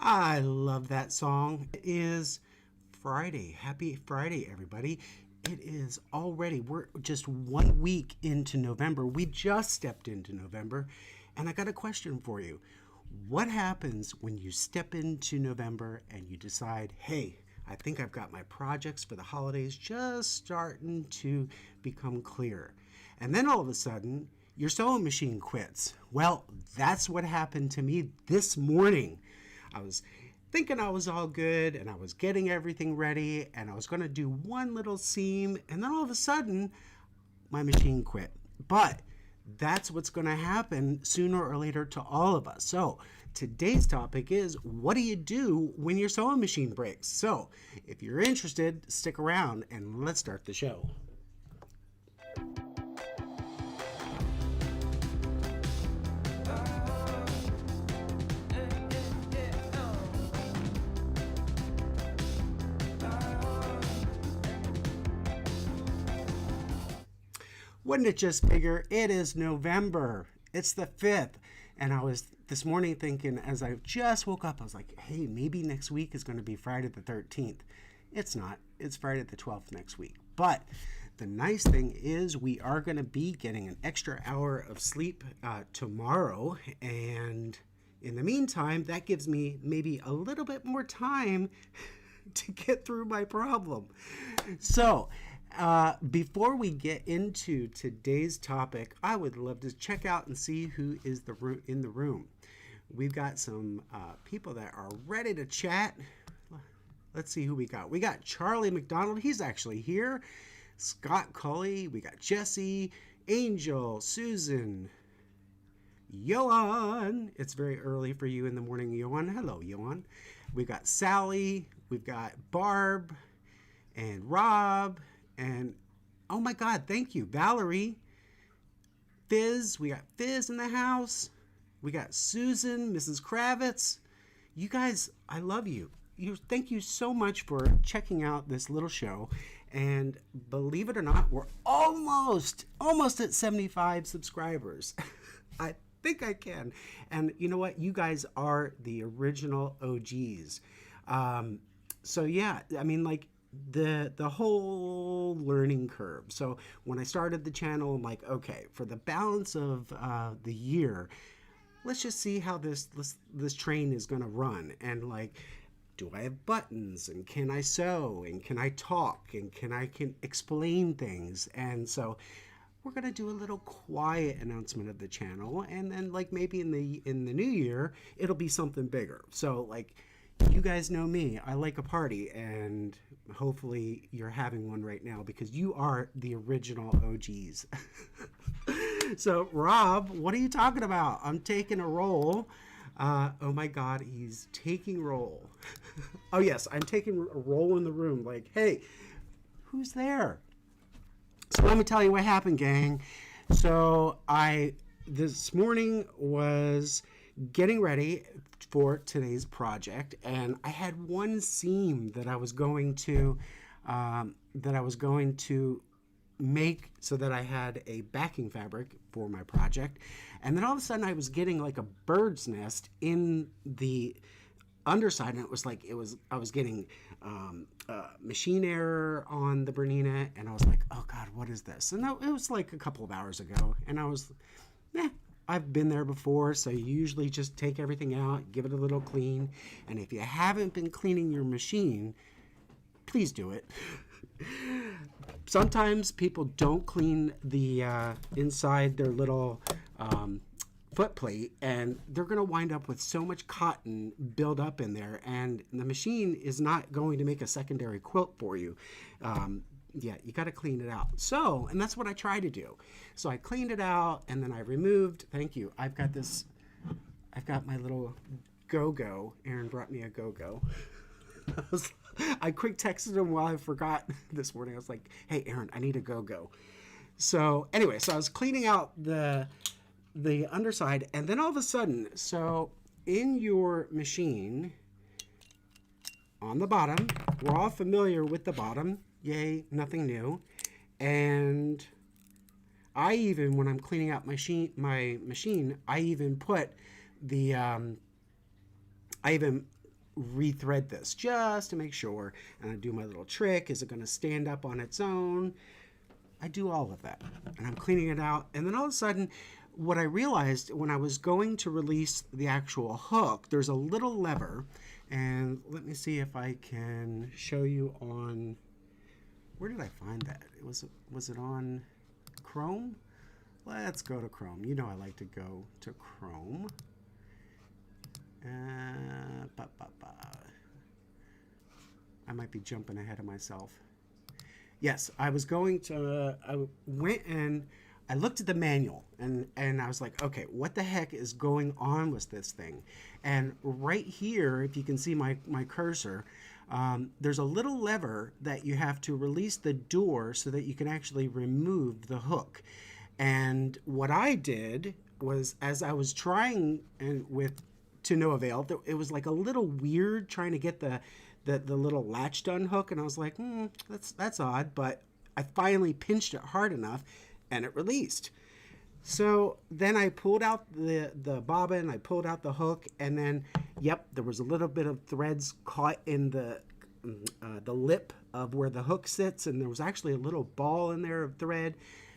I love that song. It is Friday. Happy Friday, everybody. It is already, we're just 1 week into November. We just stepped into November. And I got a question for you. What happens when you step into November and you decide, hey, I think I've got my projects for the holidays just starting to become clear. And then all of a sudden, your sewing machine quits. Well, that's what happened to me this morning. I was thinking I was all good and I was getting everything ready and I was going to do one little seam, and then all of a sudden my machine quit. But that's what's going to happen sooner or later to all of us. So today's topic is, what do you do when your sewing machine breaks? So if you're interested, stick around and let's start the show. Wouldn't it just figure? It is November. It's the 5th. And I was this morning thinking, as I just woke up, I was like, hey, maybe next week is going to be Friday the 13th. It's not. It's Friday the 12th next week. But the nice thing is we are going to be getting an extra hour of sleep tomorrow. And in the meantime, that gives me maybe a little bit more time to get through my problem. So before we get into today's topic, I would love to check out and see who is in the room. We've got some people that are ready to chat. Let's see who we got. We got Charlie McDonald. He's actually here. Scott Cully. We got Jesse, Angel, Susan, Johan. It's very early for you in the morning, Johan. Hello, Johan. We got Sally. We've got Barb and Rob. And, oh my God, thank you, Valerie. Fizz, we got Fizz in the house. We got Susan, Mrs. Kravitz. You guys, I love you. Thank you so much for checking out this little show. And believe it or not, we're almost at 75 subscribers. I think I can. And you know what? You guys are the original OGs. So yeah, I mean, like, the whole learning curve. So when I started the channel, I'm like, okay, for the balance of the year, let's just see how this train is going to run. And like, do I have buttons, and can I sew, and can I talk, and can explain things? And so we're going to do a little quiet announcement of the channel, and then like maybe in the new year it'll be something bigger. So like, you guys know me, I like a party, and hopefully you're having one right now because you are the original OGs. So Rob, what are you talking about? I'm taking a roll. Oh my God, he's taking roll. Oh yes, I'm taking a roll in the room. Like, hey, who's there? So let me tell you what happened, gang. So this morning was getting ready for today's project, and I had one seam that I was going to make so that I had a backing fabric for my project. And then all of a sudden I was getting like a bird's nest in the underside, and I was getting machine error on the Bernina, and I was like, oh God, what is this? And it was like a couple of hours ago, and I was, I've been there before. So you usually just take everything out, give it a little clean, and if you haven't been cleaning your machine, please do it. Sometimes people don't clean the inside their little foot plate, and they're going to wind up with so much cotton build up in there, and the machine is not going to make a secondary quilt for you. Yeah, you got to clean it out. So, and that's what I try to do. So I cleaned it out, and then I removed, thank you, I've got my little go-go. Aaron brought me a go-go. I quick texted him while I forgot this morning. I was like, hey, Aaron, I need a go-go. So anyway, so I was cleaning out the underside, and then all of a sudden, so in your machine, on the bottom, we're all familiar with the bottom. Yay, nothing new. And I even, when I'm cleaning out my machine, I even put the, I even rethread this just to make sure. And I do my little trick. Is it going to stand up on its own? I do all of that. And I'm cleaning it out. And then all of a sudden, what I realized when I was going to release the actual hook, there's a little lever. And let me see if I can show you on... Where did I find that? Was it on Chrome? Let's go to Chrome. You know I like to go to Chrome. I might be jumping ahead of myself. Yes, I was going to... I went and I looked at the manual, and I was like, okay, what the heck is going on with this thing? And right here, if you can see my cursor, there's a little lever that you have to release the door so that you can actually remove the hook. And what I did was, as I was trying to no avail, it was like a little weird trying to get the little latch done hook, and I was like, that's odd, but I finally pinched it hard enough and it released. So then I pulled out the bobbin, I pulled out the hook, and then, yep, there was a little bit of threads caught in the lip of where the hook sits, and there was actually a little ball in there of thread.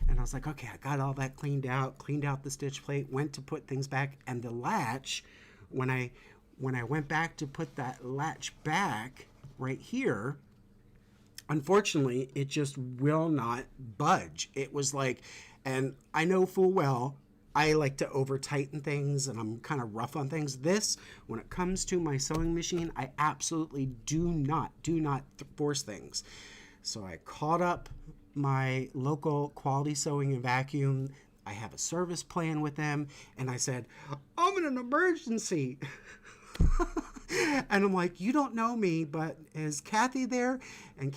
And I was like, okay, I got all that cleaned out the stitch plate, went to put things back, and the latch, when I went back to put that latch back right here, unfortunately, it just will not budge. It was like, and I know full well, I like to over tighten things and I'm kind of rough on things. This, when it comes to my sewing machine, I absolutely do not force things. So I called up my local Quality Sewing and Vacuum. I have a service plan with them, and I said, I'm in an emergency. And I'm like, you don't know me, but is Kathy there? And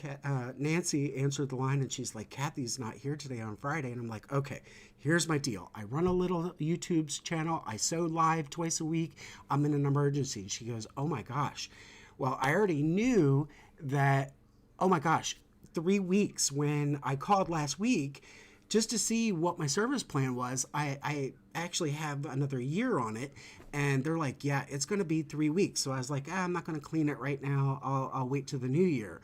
Nancy answered the line, and she's like, Kathy's not here today on Friday. And I'm like, okay, here's my deal. I run a little YouTube channel. I sew live twice a week. I'm in an emergency. And she goes, oh my gosh. Well, I already knew that, oh my gosh, 3 weeks when I called last week just to see what my service plan was. I actually have another year on it, and they're like, yeah, it's going to be 3 weeks. So I was like, I'm not going to clean it right now. I'll wait till the new year.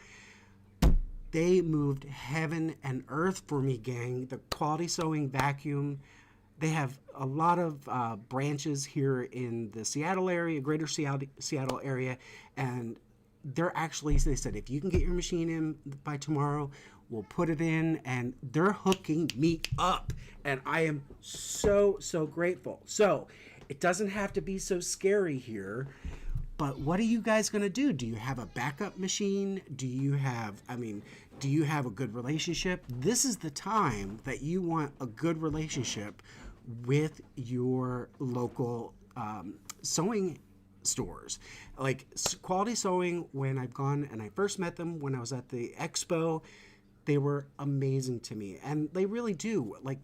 They moved heaven and earth for me, gang. The Quality Sewing Vacuum, they have a lot of branches here in the Seattle area, greater Seattle area, and they said, if you can get your machine in by tomorrow, we'll put it in, and they're hooking me up, and I am so grateful. So it doesn't have to be so scary here, but what are you guys going to do? Do you have a backup machine? Do you have a good relationship? This is the time that you want a good relationship with your local sewing stores. Like Quality Sewing, when I've gone and I first met them when I was at the expo, they were amazing to me, and they really do. Like,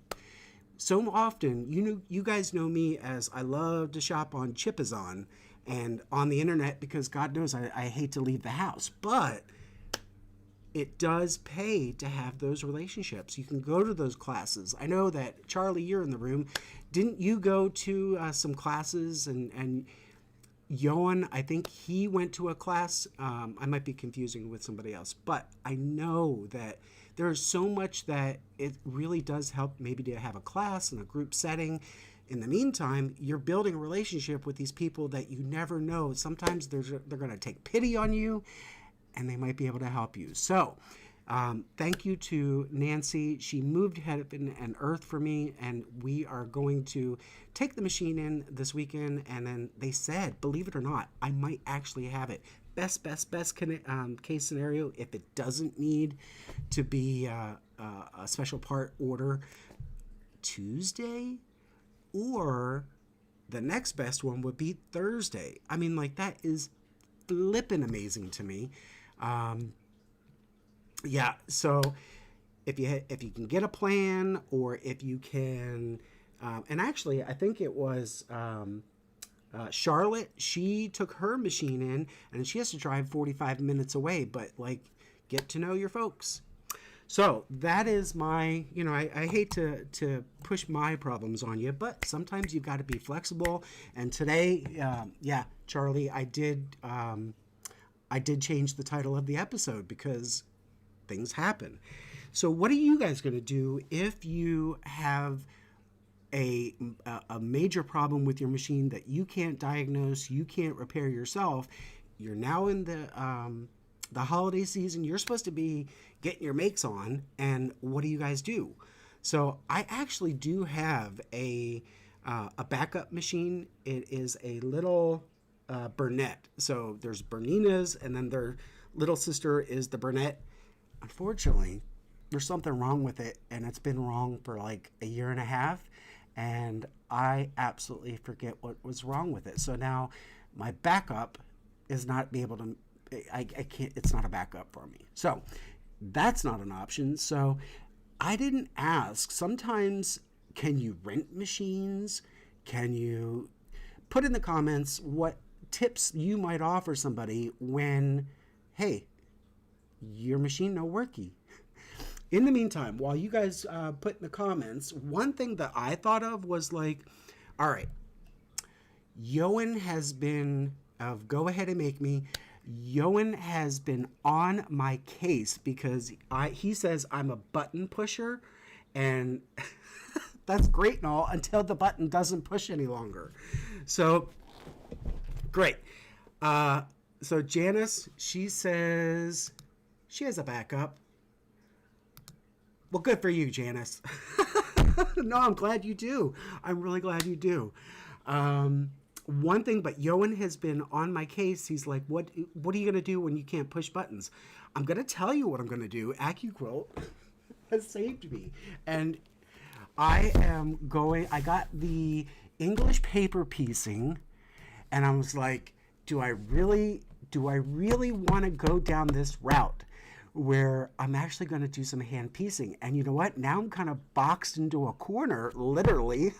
so often, you guys know me as I love to shop on Chipazon and on the internet, because God knows I hate to leave the house, but it does pay to have those relationships. You can go to those classes. I know that, Charlie, you're in the room. Didn't you go to some classes? And Johan, I think he went to a class. I might be confusing with somebody else, but I know that there's so much that it really does help maybe to have a class and a group setting. In the meantime, you're building a relationship with these people that you never know. Sometimes they're going to take pity on you, and they might be able to help you. So thank you to Nancy. She moved heaven and earth for me, and we are going to take the machine in this weekend. And then they said, believe it or not, I might actually have it. Best case scenario, if it doesn't need to be a special part order, Tuesday, or the next best one would be Thursday. I mean, like, that is flippin' amazing to me. Yeah, so if you can get a plan, or if you can, and actually I think it was Charlotte, she took her machine in, and she has to drive 45 minutes away, but like, get to know your folks. So that is my, I hate to push my problems on you, but sometimes you've got to be flexible. And today, yeah, Charlie, I did I did change the title of the episode because things happen. So what are you guys going to do if you have a major problem with your machine that you can't diagnose, you can't repair yourself? You're now in the holiday season. You're supposed to be getting your makes on, and what do you guys do? So I actually do have a backup machine. It is a little Burnett. So there's Bernina's, and then their little sister is the Burnett. Unfortunately, there's something wrong with it, and it's been wrong for like a year and a half, and I absolutely forget what was wrong with it. So now my backup is not be able to, I can't, it's not a backup for me. So that's not an option. So I didn't ask. Sometimes, can you rent machines? Can you put in the comments what tips you might offer somebody when, hey, your machine no worky? In the meantime, while you guys put in the comments, one thing that I thought of was like, all right, Yoan has been, Go Ahead and Make Me, Yoan has been on my case because he says I'm a button pusher, and that's great and all until the button doesn't push any longer. So, great. So Janice, she says she has a backup. Well, good for you, Janice. No, I'm glad you do. I'm really glad you do. One thing, but Yoan has been on my case. He's like, what are you going to do when you can't push buttons? I'm going to tell you what I'm going to do. AccuQuilt has saved me. And I got the English paper piecing, and I was like, do I really want to go down this route where I'm actually going to do some hand piecing? And you know what? Now I'm kind of boxed into a corner, literally.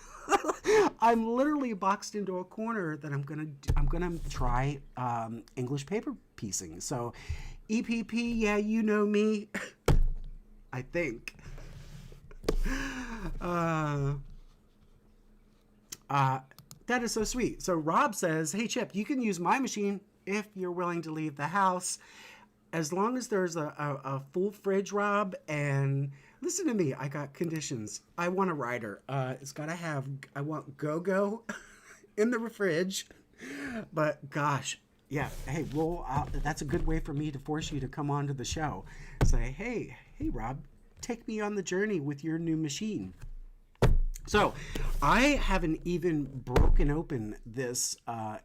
I'm literally boxed into a corner that I'm gonna try English paper piecing. So EPP, yeah, you know me. I think. That is so sweet. So Rob says, hey Chip, you can use my machine if you're willing to leave the house, as long as there's a full fridge, Rob. And listen to me, I got conditions. I want a rider. It's got to have, I want go-go in the fridge. But gosh, yeah, hey, well, that's a good way for me to force you to come on to the show. Say, hey, Rob, take me on the journey with your new machine. So I haven't even broken open this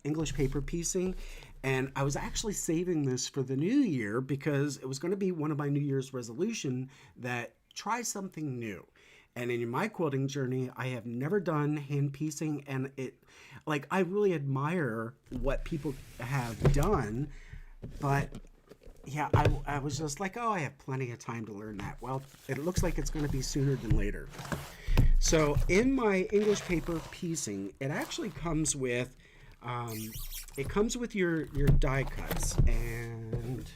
English paper piecing, and I was actually saving this for the new year because it was going to be one of my New Year's resolution that try something new. And in my quilting journey, I have never done hand piecing, and I really admire what people have done, but yeah, I was just like, oh, I have plenty of time to learn that. Well, it looks like it's going to be sooner than later. So in my English paper piecing, it actually comes with, your die cuts, and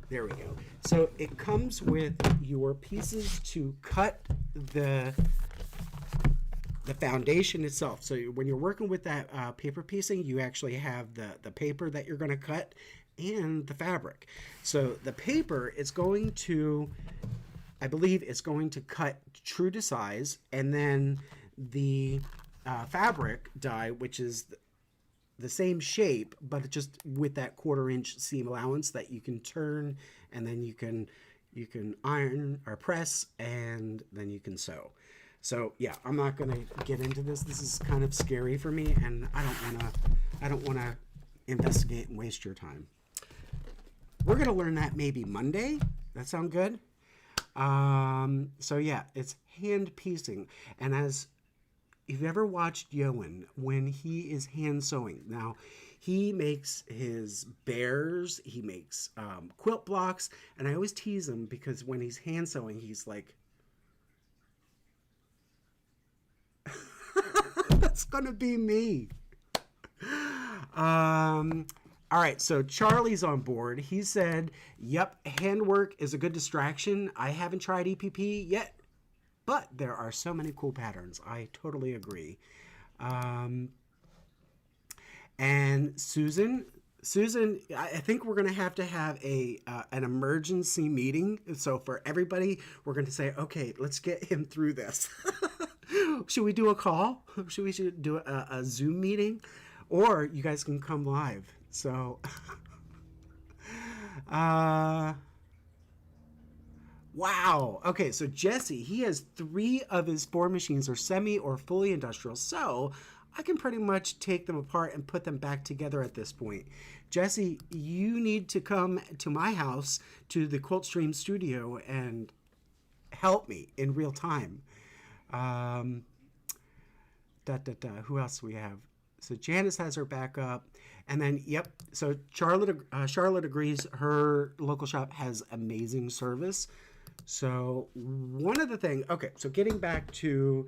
there we go. So it comes with your pieces to cut the foundation itself. So when you're working with that paper piecing, you actually have the paper that you're going to cut and the fabric. So the paper is going to, I believe it's going to cut true to size, and then the fabric die, which is the same shape, but just with that 1/4 inch seam allowance that you can turn, and then you can iron or press, and then you can sew. So yeah, I'm not gonna get into this. This is kind of scary for me, and I don't wanna investigate and waste your time. We're gonna learn that maybe Monday. That sound good? So yeah, it's hand piecing. And as if you've ever watched Yoan when he is hand sewing, now he makes his bears, he makes quilt blocks, and I always tease him because when he's hand sewing, he's like, that's gonna be me. All right, so Charlie's on board. He said, yep, handwork is a good distraction. I haven't tried EPP yet, but there are so many cool patterns. I totally agree. And And Susan, I think we're going to have a an emergency meeting. So for everybody, we're going to say, okay, let's get him through this. Should we do a call? Should do a Zoom meeting, or you guys can come live. So, uh, wow. Okay, so Jesse, he has 3 of his 4 machines are semi or fully industrial. So I can pretty much take them apart and put them back together at this point. Jesse, you need to come to my house to the Quilt Stream studio and help me in real time. Um, Who else do we have? So Janice has her back up, and then yep. So Charlotte agrees. Her local shop has amazing service. So one of the things. Okay, so getting back to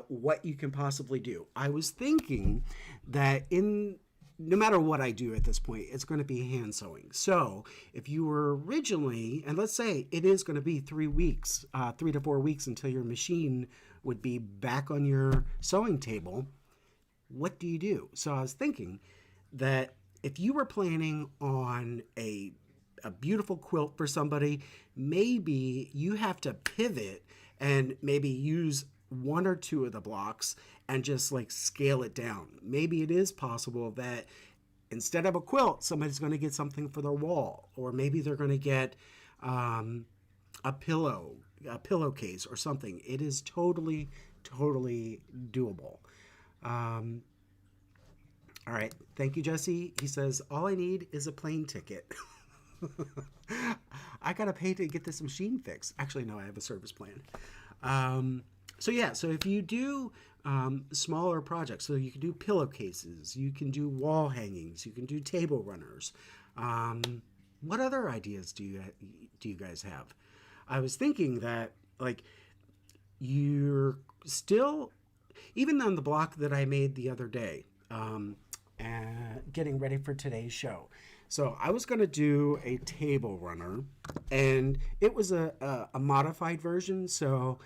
what you can possibly do, I was thinking that in no matter what I do at this point, it's going to be hand sewing. So if you were originally, and let's say it is going to be 3 weeks, 3 to 4 weeks until your machine would be back on your sewing table, what do you do? So I was thinking that if you were planning on a beautiful quilt for somebody, maybe you have to pivot and maybe use 1 or 2 of the blocks and just like scale it down. Maybe it is possible that instead of a quilt, somebody's going to get something for their wall, or maybe they're going to get a pillowcase or something. It is totally, totally doable. Um, all right. Thank you, Jesse. He says, all I need is a plane ticket. I got to pay to get this machine fixed. Actually, no, I have a service plan. So yeah, so if you do smaller projects, so you can do pillowcases, you can do wall hangings, you can do table runners. What other ideas do you guys have? I was thinking that like you're still, even on the block that I made the other day, getting ready for today's show. So I was going to do a table runner, and it was a modified version. So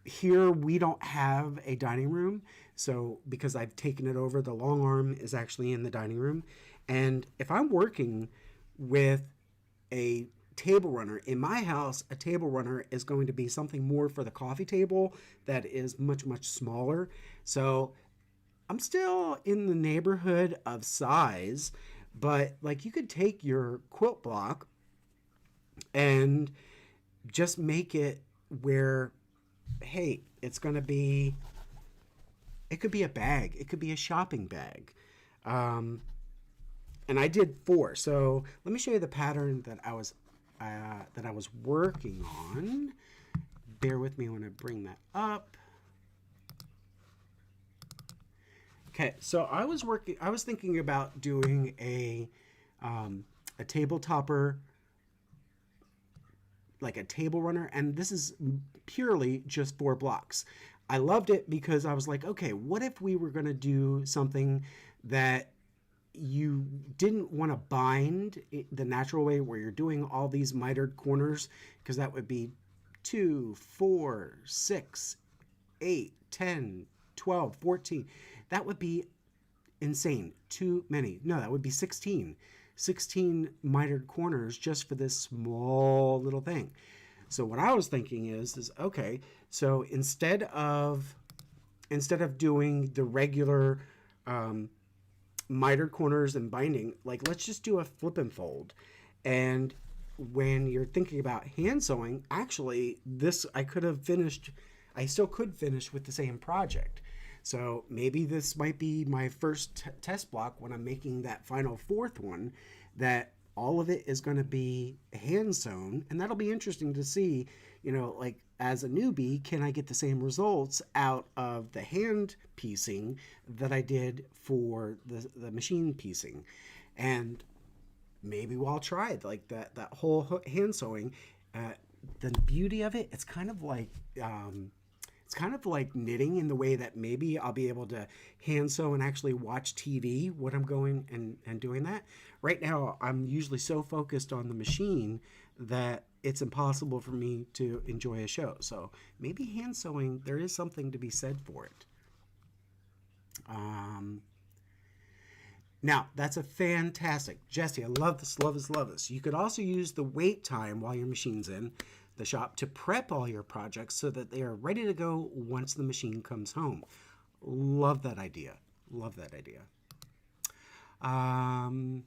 here we don't have a dining room. So because I've taken it over, the long arm is actually in the dining room. And if I'm working with a table runner in my house, a table runner is going to be something more for the coffee table that is much, much smaller. So I'm still in the neighborhood of size, but like you could take your quilt block and just make it where, hey, it's going to be, it could be a bag, it could be a shopping bag. And I did 4. So let me show you the pattern that I was working on. Bear with me when I bring that up. Okay, so I was thinking about doing a table topper, like a table runner, and this is purely just 4 blocks. I loved it because I was like, okay, what if we were going to do something that you didn't want to bind the natural way where you're doing all these mitered corners, because that would be 2, 4, 6, 8, 10, 12, 14. That would be insane. Too many. No, that would be 16. 16 mitered corners just for this small little thing. So what I was thinking is okay, so instead of doing the regular mitered corners and binding, like let's just do a flip and fold. And when you're thinking about hand sewing, actually this I still could finish with the same project. So maybe this might be my first test block when I'm making that final 4th one, that all of it is going to be hand sewn, and that'll be interesting to see, like as a newbie, can I get the same results out of the hand piecing that I did for the machine piecing? And maybe I'll try it, like that whole hand sewing. The beauty of it, it's kind of like knitting in the way that maybe I'll be able to hand sew and actually watch TV when I'm going and doing that. Right now, I'm usually so focused on the machine that it's impossible for me to enjoy a show. So maybe hand sewing, there is something to be said for it. Now, that's a fantastic. Jesse, I love this, love this, love this. You could also use the wait time while your machine's in the shop to prep all your projects so that they are ready to go once the machine comes home. Love that idea. Love that idea. Um,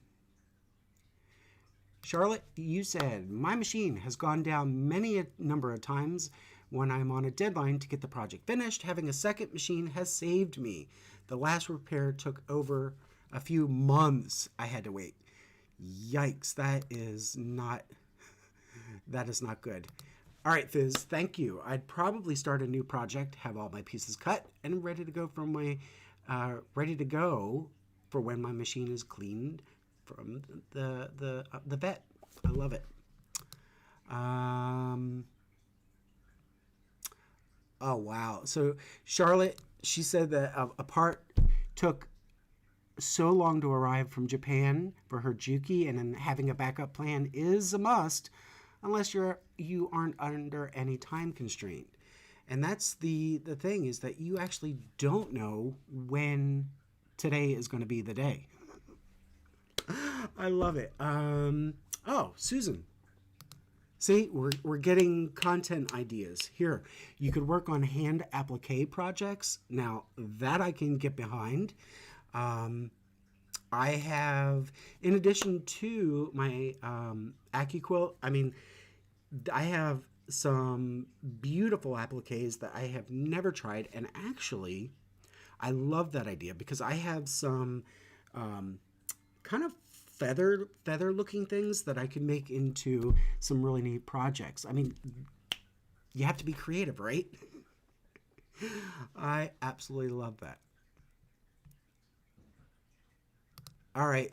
Charlotte, you said, my machine has gone down many a number of times when I'm on a deadline to get the project finished. Having a second machine has saved me. The last repair took over a few months. I had to wait. Yikes, that is not good. All right, Fizz, thank you. I'd probably start a new project, have all my pieces cut, and ready to go for when my machine is cleaned from the vet. I love it. Oh wow! So Charlotte, she said that a part took so long to arrive from Japan for her Juki, and then having a backup plan is a must, unless you aren't under any time constraint. And that's the thing, is that you actually don't know when today is going to be the day. I love it. Oh, Susan. See, we're getting content ideas. Here, you could work on hand applique projects. Now, that I can get behind. I have, in addition to my AccuQuilt, I have some beautiful appliques that I have never tried. And actually, I love that idea because I have some kind of feather looking things that I can make into some really neat projects. You have to be creative, right? I absolutely love that. All right,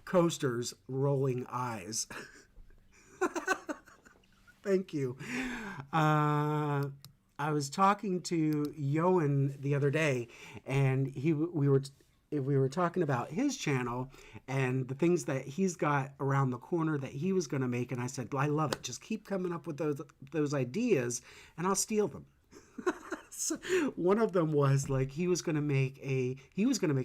coasters, rolling eyes. Thank you. I was talking to Yoan the other day, and we were talking about his channel and the things that he's got around the corner that he was going to make, and I said, I love it. Just keep coming up with those ideas, and I'll steal them. So one of them was like he was going to make a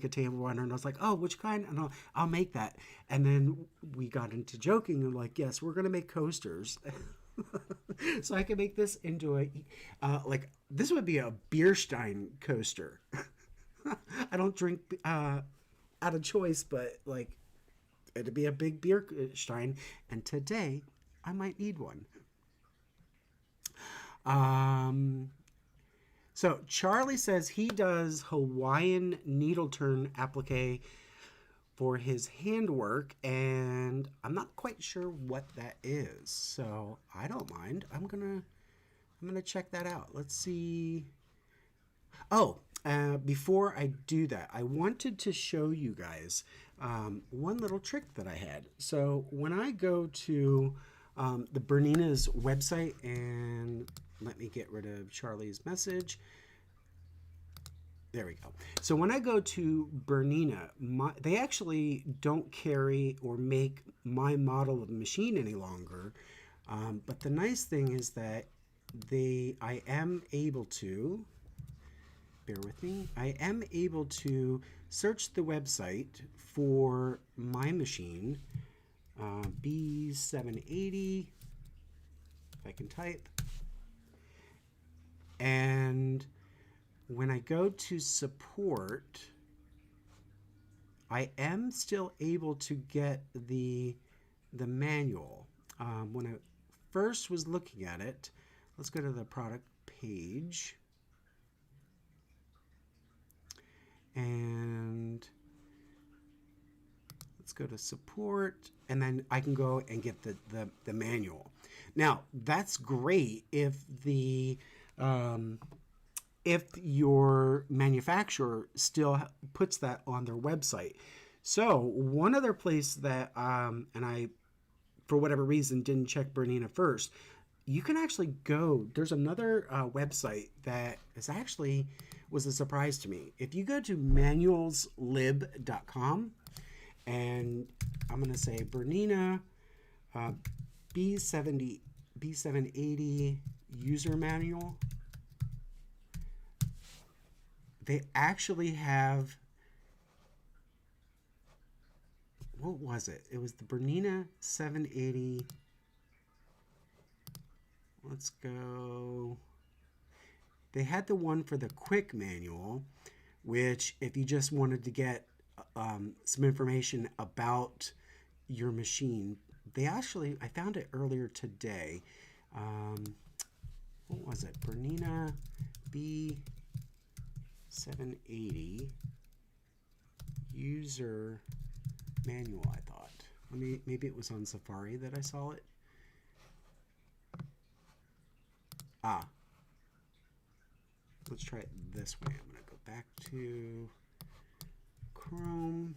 table runner, and I was like, oh, which kind? And I'll make that. And then we got into joking and like, yes, we're going to make coasters. So I can make this into like this would be a Bierstein coaster. I don't drink out of choice, but like it'd be a big Bierstein, and today I might need one. So Charlie says he does Hawaiian needle turn applique for his handwork, and I'm not quite sure what that is. So I don't mind. I'm gonna check that out. Let's see. Oh, before I do that, I wanted to show you guys one little trick that I had. So when I go to the Bernina's website, and let me get rid of Charlie's message. There we go. So when I go to Bernina, they actually don't carry or make my model of machine any longer. But the nice thing is that I am able to, bear with me, I am able to search the website for my machine, B780, if I can type. And when I go to support, I am still able to get the manual. When I first was looking at it, let's go to the product page. And let's go to support, and then I can go and get the manual. Now, that's great if your manufacturer still puts that on their website. So one other place that, and I, for whatever reason, didn't check Bernina first, you can actually go, there's another website that was a surprise to me. If you go to manualslib.com, and I'm going to say Bernina B780 user manual, they actually have what was it? It was the Bernina 780. Let's go. They had the one for the quick manual, which if you just wanted to get some information about your machine, I found it earlier today. What was it? Bernina B780 user manual, I thought. Maybe it was on Safari that I saw it. Let's try it this way. I'm going to go back to Chrome.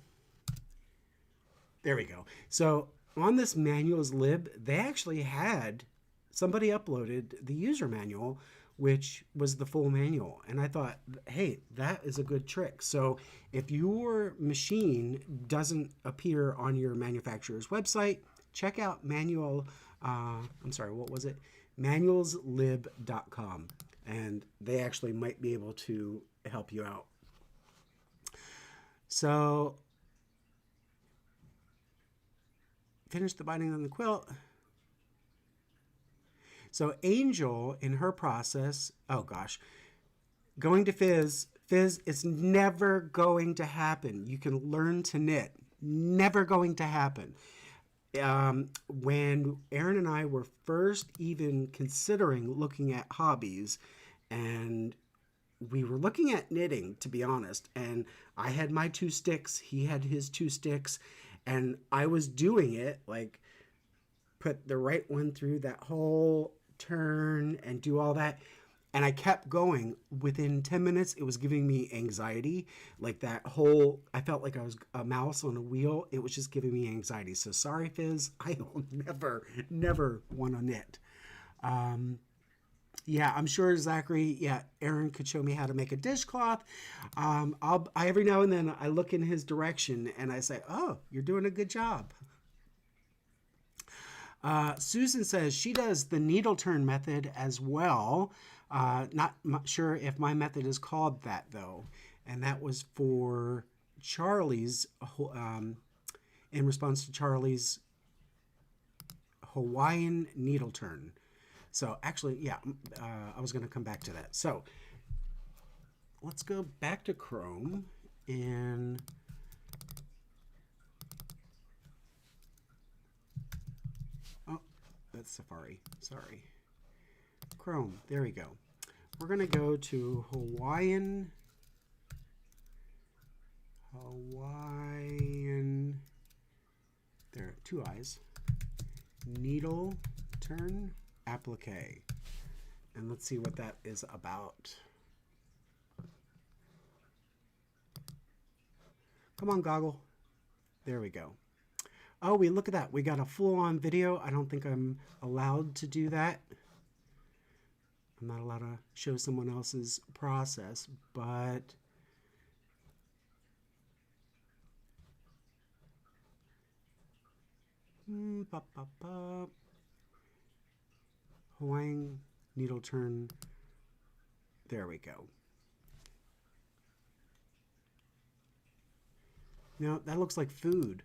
There we go. So on this manuals lib, they actually had somebody uploaded the user manual, which was the full manual. And I thought, hey, that is a good trick. So if your machine doesn't appear on your manufacturer's website, check out manualslib.com. And they actually might be able to help you out. So finish the binding on the quilt. So Angel, in her process, oh gosh, going to Fizz, it's never going to happen. You can learn to knit. Never going to happen. When Erin and I were first even considering looking at hobbies, and we were looking at knitting, to be honest, and I had my 2 sticks, he had his 2 sticks, and I was doing it, like, put the right one through that whole turn and do all that, and I kept going. Within 10 minutes, it was giving me anxiety, like that whole, I felt like I was a mouse on a wheel. It was just giving me anxiety. So sorry, Fizz, I will never want to knit. Yeah, I'm sure Zachary, Aaron could show me how to make a dishcloth. I every now and then I look in his direction and I say, oh, you're doing a good job. Susan says she does the needle turn method as well. Not sure if my method is called that though. And that was for Charlie's, in response to Charlie's Hawaiian needle turn. So actually, yeah, I was going to come back to that. So let's go back to Chrome and that's Safari. Sorry. Chrome. There we go. We're going to go to Hawaiian. There are 2 I's. Needle turn applique. And let's see what that is about. Come on, Goggle. There we go. Oh, look at that. We got a full-on video. I don't think I'm allowed to do that. I'm not allowed to show someone else's process, but Hawaiian needle turn. There we go. Now, that looks like food.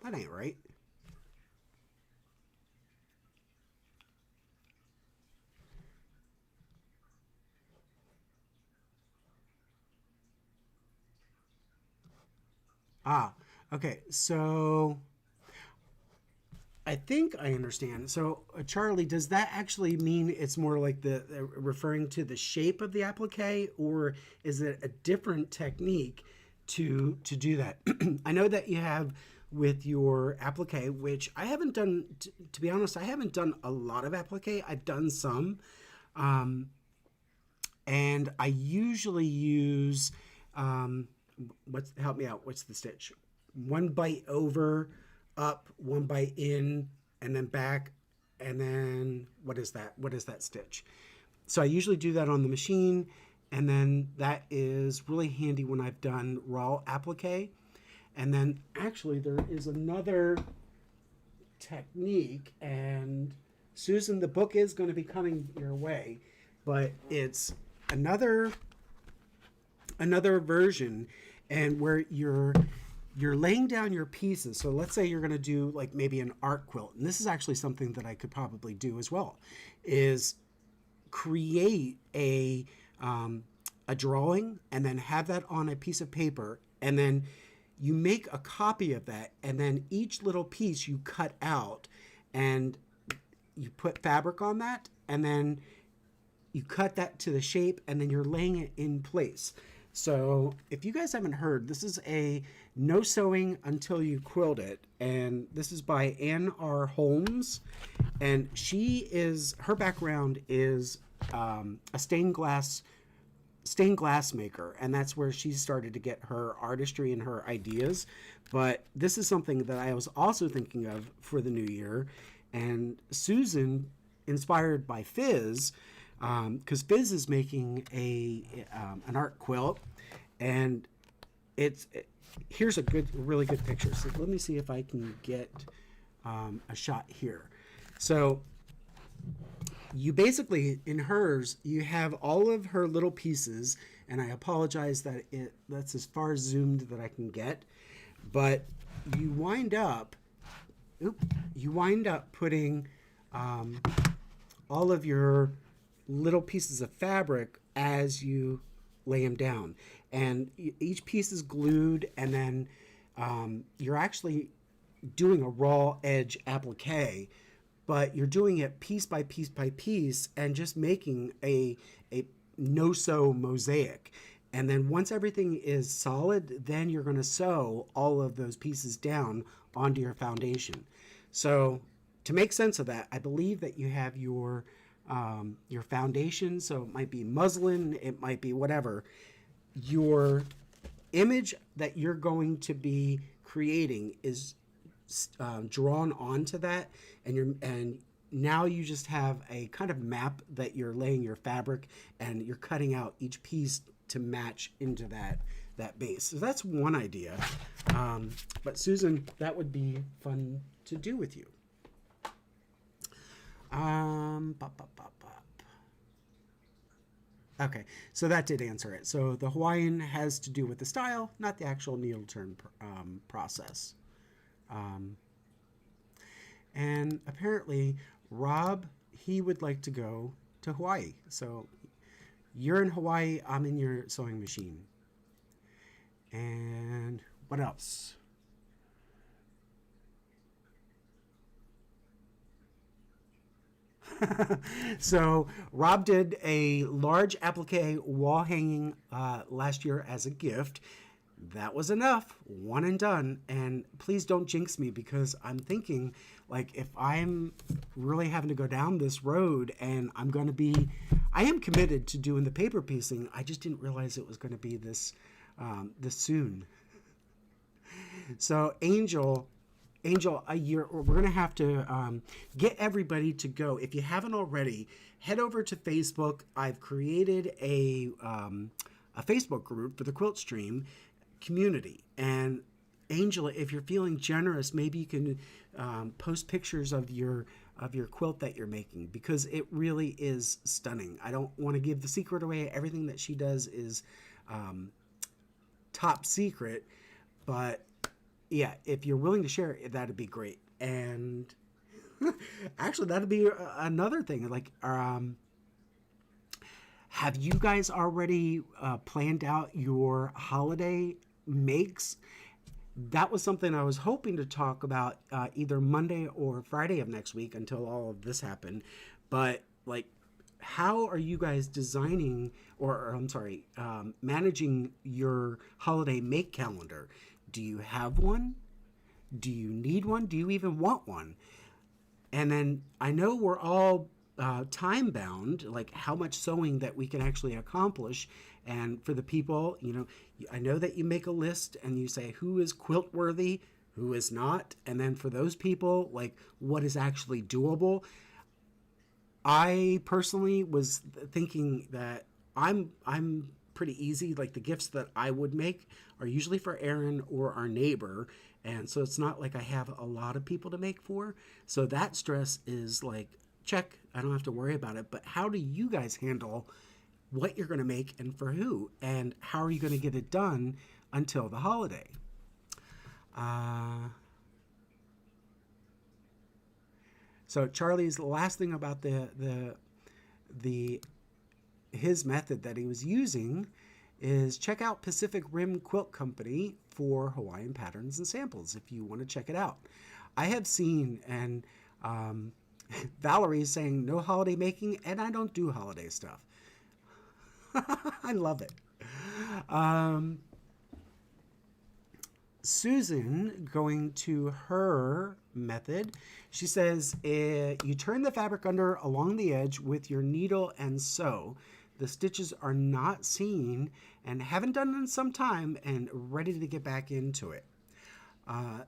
That ain't right. Okay, so I think I understand. So, Charlie, does that actually mean it's more like the referring to the shape of the applique, or is it a different technique to do that? I know that you have with your applique, which I haven't done, to be honest, I haven't done a lot of applique. I've done some, and I usually use, help me out, what's the stitch? 1 bite over, up, 1 bite in, and then back, and then what is that stitch? So I usually do that on the machine, and then that is really handy when I've done raw applique. And then actually there is another technique, and Susan, the book is going to be coming your way, but it's another version, and where you're you're laying down your pieces. So let's say you're going to do like maybe an art quilt, and this is actually something that I could probably do as well, is create a drawing and then have that on a piece of paper, and then you make a copy of that, and then each little piece you cut out and you put fabric on that, and then you cut that to the shape, and then you're laying it in place. So if you guys haven't heard, this is a No Sewing Until You Quilt It, and this is by Ann R. Holmes, and her background is a stained glass maker, and that's where she started to get her artistry and her ideas. But this is something that I was also thinking of for the new year, and Susan, inspired by Fizz, because Fizz is making an art quilt, and here's a really good picture. So let me see if I can get a shot here. So you basically, in hers, you have all of her little pieces, and I apologize that that's as far zoomed that I can get, but you wind up putting all of your little pieces of fabric as you lay them down, and each piece is glued, and then you're actually doing a raw edge applique, but you're doing it piece by piece by piece and just making a no-sew mosaic. And then once everything is solid, then you're going to sew all of those pieces down onto your foundation. So to make sense of that, I believe that you have your foundation, so it might be muslin, it might be whatever. Your image that you're going to be creating is drawn onto that, and now you just have a kind of map that you're laying your fabric, and you're cutting out each piece to match into that base. So that's one idea. But Susan, that would be fun to do with you. Okay, so that did answer it. So the Hawaiian has to do with the style, not the actual needle turn process. And apparently Rob, he would like to go to Hawaii. So you're in Hawaii, I'm in your sewing machine. And what else? So Rob did a large applique wall hanging last year as a gift. That was enough, one and done. And please don't jinx me, because I'm thinking, like, if I'm really having to go down this road, and I am committed to doing the paper piecing. I just didn't realize it was going to be this soon. So Angel, we're going to have to get everybody to go. If you haven't already, head over to Facebook. I've created a Facebook group for the Quilt Stream community. And Angela, if you're feeling generous, maybe you can post pictures of your quilt that you're making, because it really is stunning. I don't want to give the secret away. Everything that she does is top secret, but yeah, if you're willing to share it, that'd be great. And actually, that'd be another thing. Like, have you guys already planned out your holiday makes? That was something I was hoping to talk about either Monday or Friday of next week until all of this happened. But, like, how are you guys designing, or I'm sorry, managing your holiday make calendar? Do you have one? Do you need one? Do you even want one? And then I know we're all time bound, like how much sewing that we can actually accomplish. And for the people, I know that you make a list and you say who is quilt worthy, who is not. And then for those people, like, what is actually doable? I personally was thinking that I'm pretty easy. Like, the gifts that I would make are usually for Aaron or our neighbor, and so it's not like I have a lot of people to make for. So that stress is like, check, I don't have to worry about it. But how do you guys handle what you're going to make and for who, and how are you going to get it done until the holiday? Uh, so Charlie's last thing about the his method that he was using is check out Pacific Rim Quilt Company for Hawaiian patterns and samples if you want to check it out. I have seen, and Valerie is saying no holiday making, and I don't do holiday stuff. I love it. Susan, going to her method, she says you turn the fabric under along the edge with your needle and sew. The stitches are not seen and haven't done in some time and ready to get back into it.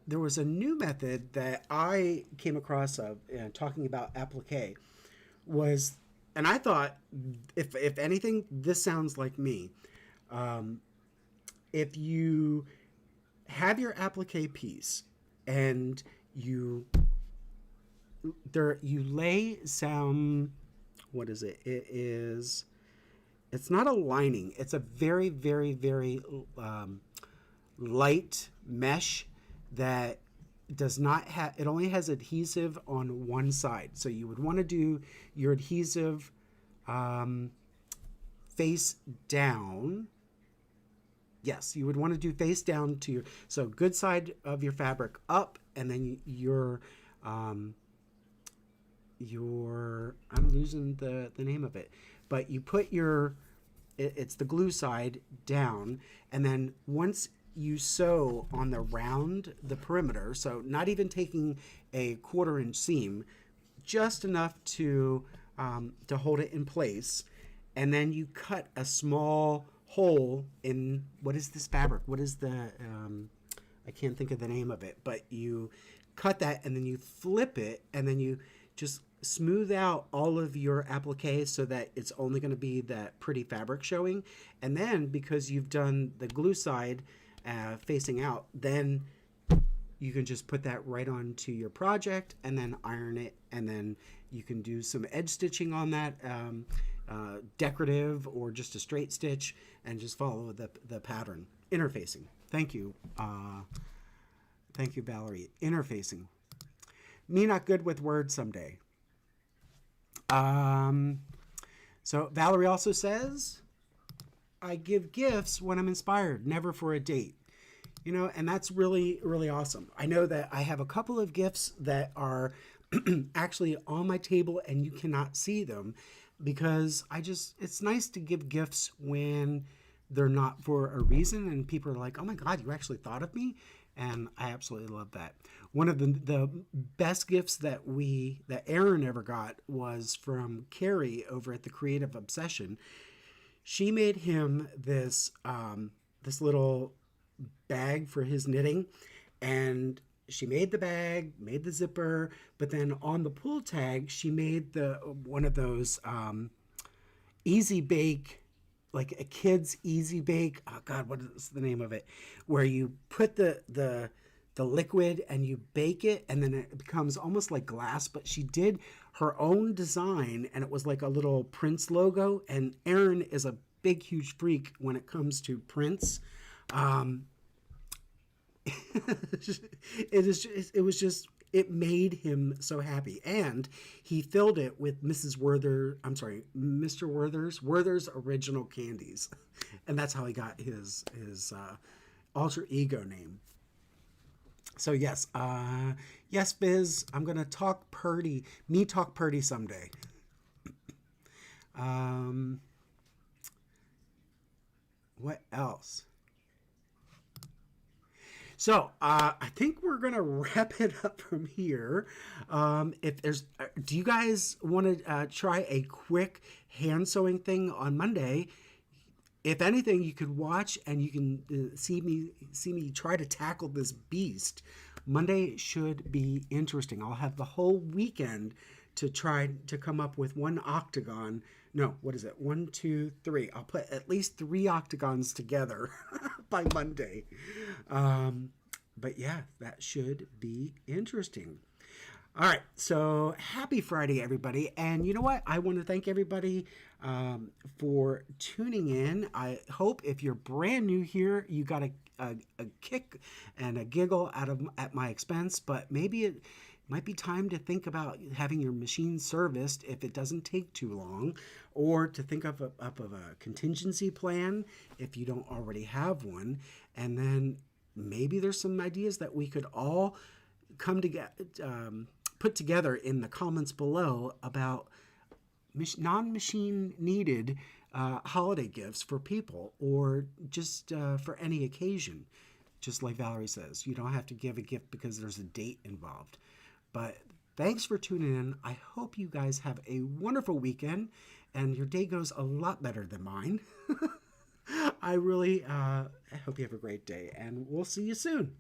There was a new method that I came across of talking about applique was, and I thought, if anything, this sounds like me. If you have your applique piece and you lay some, what is it? It's not a lining. It's a very, very, very light mesh that does not have, it only has adhesive on one side. So you would want to do your adhesive face down. Yes, you would want to do face down to your, so good side of your fabric up, and then I'm losing the name of it, but you put it's the glue side down, and then once you sew on the perimeter, so not even taking a 1/4 inch seam, just enough to hold it in place, and then you cut a small hole in, what is this fabric? What is the, I can't think of the name of it, but you cut that and then you flip it and then you just smooth out all of your applique so that it's only going to be that pretty fabric showing. And then because you've done the glue side facing out, then you can just put that right onto your project and then iron it, and then you can do some edge stitching on that, decorative or just a straight stitch, and just follow the pattern. Interfacing. Thank you. Thank you, Valerie. Interfacing. Me not good with words someday. So Valerie also says, I give gifts when I'm inspired, never for a date. You know, and that's really, really awesome. I know that I have a couple of gifts that are actually on my table and you cannot see them, because it's nice to give gifts when they're not for a reason and people are like, oh my God, you actually thought of me. And I absolutely love that. One of the best gifts that Aaron ever got was from Carrie over at the Creative Obsession. She made him this little bag for his knitting, and she made the bag, made the zipper, but then on the pull tag, she made one of those easy bake, like a kid's easy bake. Oh God, what is the name of it? Where you put the liquid and you bake it, and then it becomes almost like glass. But she did her own design, and it was like a little Prince logo. And Aaron is a big, huge freak when it comes to Prince. It made him so happy, and he filled it with Mr. Werther's original candies, and that's how he got his alter ego name. So yes, Biz, I'm gonna talk purdy someday. What else? So I think we're gonna wrap it up from here. Do you guys want to try a quick hand sewing thing on Monday? If anything, you could watch and you can see me try to tackle this beast. Monday should be interesting. I'll have the whole weekend to try to come up with one octagon. No, what is it? 1, 2, 3. I'll put at least 3 octagons together by Monday. But yeah, that should be interesting. All right, so happy Friday, everybody. And you know what? I want to thank everybody for tuning in. I hope if you're brand new here, you got a kick and a giggle at my expense, but maybe it might be time to think about having your machine serviced if it doesn't take too long, or to think of a contingency plan if you don't already have one. And then maybe there's some ideas that we could all come together, put together in the comments below about non-machine needed holiday gifts for people, or just for any occasion. Just like Valerie says, you don't have to give a gift because there's a date involved. But thanks for tuning in. I hope you guys have a wonderful weekend and your day goes a lot better than mine. I really hope you have a great day, and we'll see you soon.